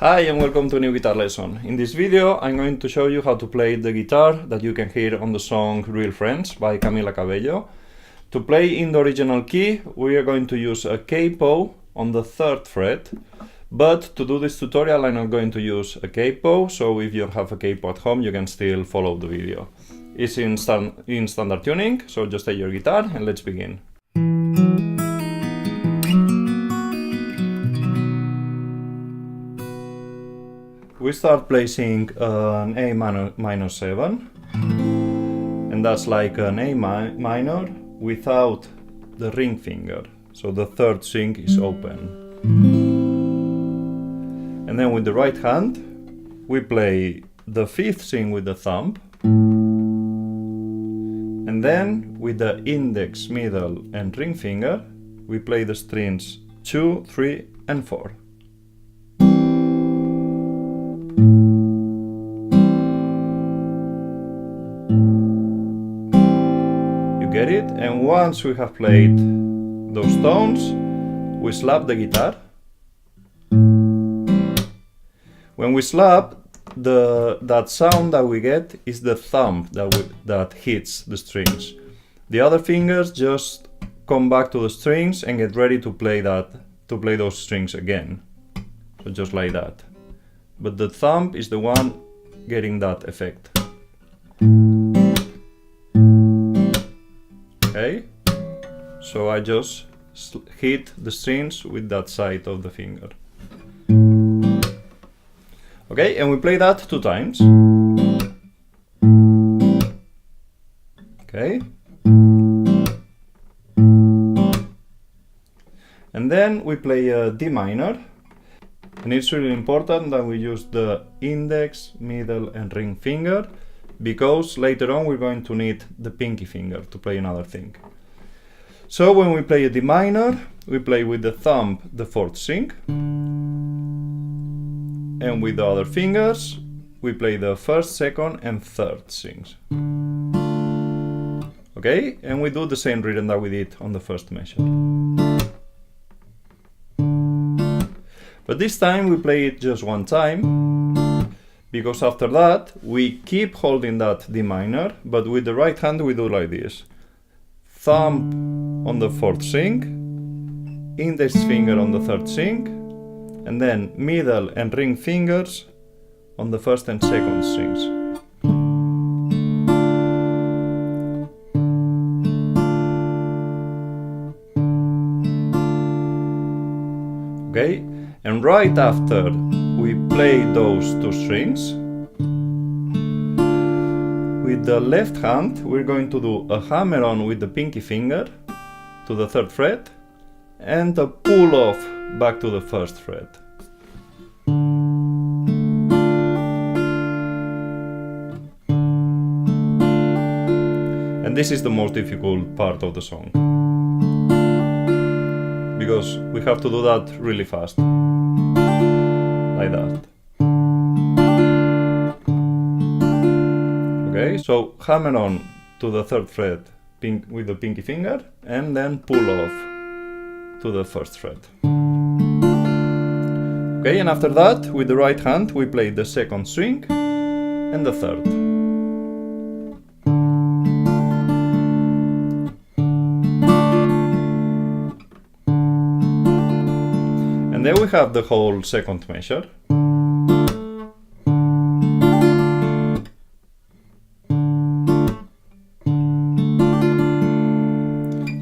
Hi and welcome to a new guitar lesson. In this video I'm going to show you how to play the guitar that you can hear on the song Real Friends by Camila Cabello. To play in the original key we are going to use a capo on the 3rd fret, but to do this tutorial I'm not going to use a capo, so if you don't have a capo at home you can still follow the video. It's in standard tuning, so just take your guitar and let's begin. We start placing an A minor 7, and that's like an A minor without the ring finger, so the 3rd string is open. And then with the right hand we play the 5th string with the thumb, and then with the index, middle and ring finger we play the strings 2, 3 and 4. Get it? And once we have played those tones, we slap the guitar. When we slap, that sound that we get is the thumb that hits the strings. The other fingers just come back to the strings and get ready to play those strings again. So just like that. But the thumb is the one getting that effect. Okay, so I just hit the strings with that side of the finger. Okay, and we play that 2 times. Okay. And then we play a D minor. And it's really important that we use the index, middle and ring finger, because later on we're going to need the pinky finger to play another thing. So when we play a D minor, we play with the thumb the 4th string, and with the other fingers we play the 1st, 2nd and 3rd strings. Okay, and we do the same rhythm that we did on the first measure. But this time we play it just 1 time, because after that we keep holding that D minor, but with the right hand we do like this. Thumb on the 4th string, index finger on the 3rd string, and then middle and ring fingers on the 1st and 2nd strings. Okay, and right after we play those 2 strings, with the left hand we're going to do a hammer on with the pinky finger to the 3rd fret and a pull off back to the 1st fret. And this is the most difficult part of the song, because we have to do that really fast, like that. Okay, so hammer on to the 3rd fret with the pinky finger and then pull off to the 1st fret. Okay, and after that with the right hand we play the 2nd string and the 3rd. And then we have the whole 2nd measure.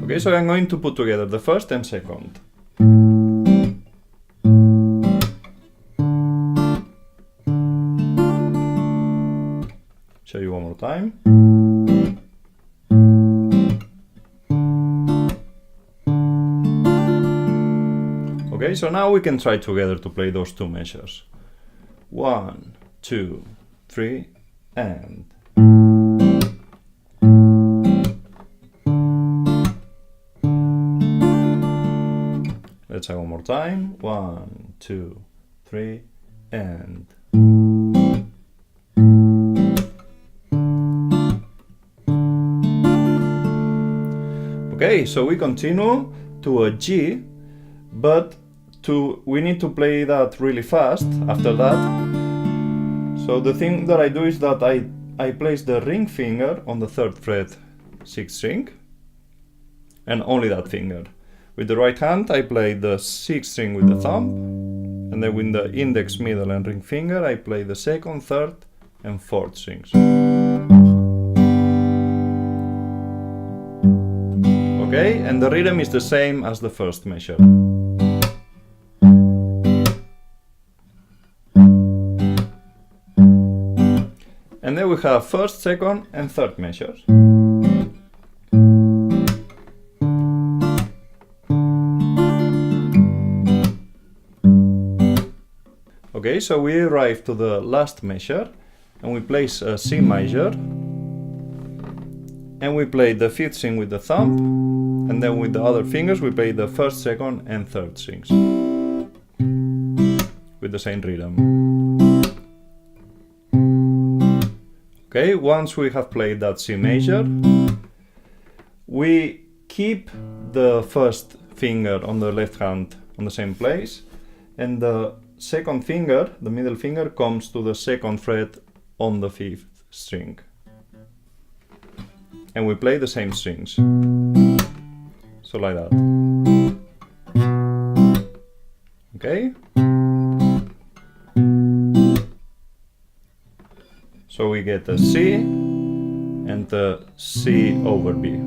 Okay, so I'm going to put together the 1st and 2nd. Show you one more time. Okay, so now we can try together to play those 2 measures. 1, 2, 3, and... Let's try one more time. 1, 2, 3, and... Okay, so we continue to a G, but we need to play that really fast after that. So the thing that I do is that I place the ring finger on the 3rd fret 6th string, and only that finger. With the right hand I play the 6th string with the thumb, and then with the index, middle and ring finger I play the 2nd, 3rd and 4th strings. Okay, and the rhythm is the same as the first measure. And then we have 1st, 2nd and 3rd measures. Okay, so we arrive to the last measure and we place a C major, and we play the 5th string with the thumb, and then with the other fingers we play the 1st, 2nd and 3rd strings with the same rhythm. Okay, once we have played that C major, we keep the 1st finger on the left hand on the same place, and the 2nd finger, the middle finger, comes to the 2nd fret on the 5th string. And we play the same strings. So like that. Okay? So we get a C and a C over B.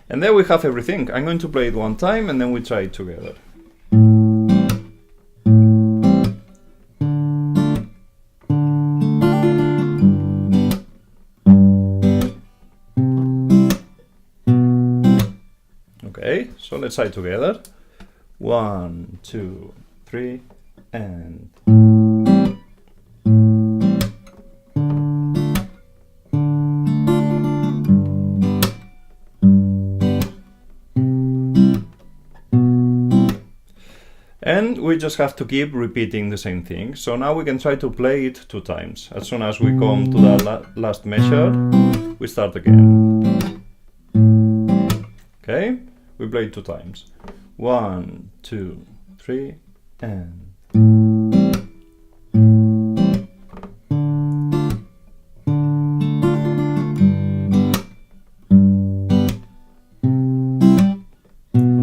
And there we have everything. I'm going to play it one time and then we try it together. Okay, so let's try it together. 1, 2, 3, and... And we just have to keep repeating the same thing. So now we can try to play it 2 times. As soon as we come to the last measure, we start again. Okay? We play it 2 times. 1, 2, 3, and...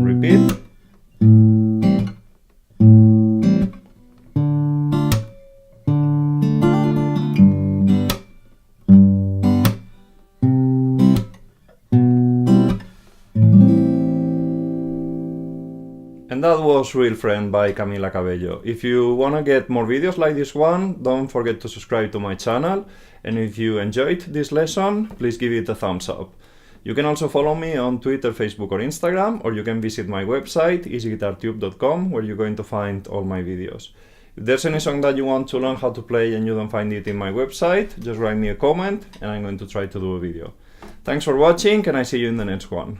Repeat. And that was Real Friend by Camila Cabello. If you wanna get more videos like this one, don't forget to subscribe to my channel. And if you enjoyed this lesson, please give it a thumbs up. You can also follow me on Twitter, Facebook or Instagram, or you can visit my website, EasyGuitarTube.com, where you're going to find all my videos. If there's any song that you want to learn how to play and you don't find it in my website, just write me a comment and I'm going to try to do a video. Thanks for watching and I see you in the next one.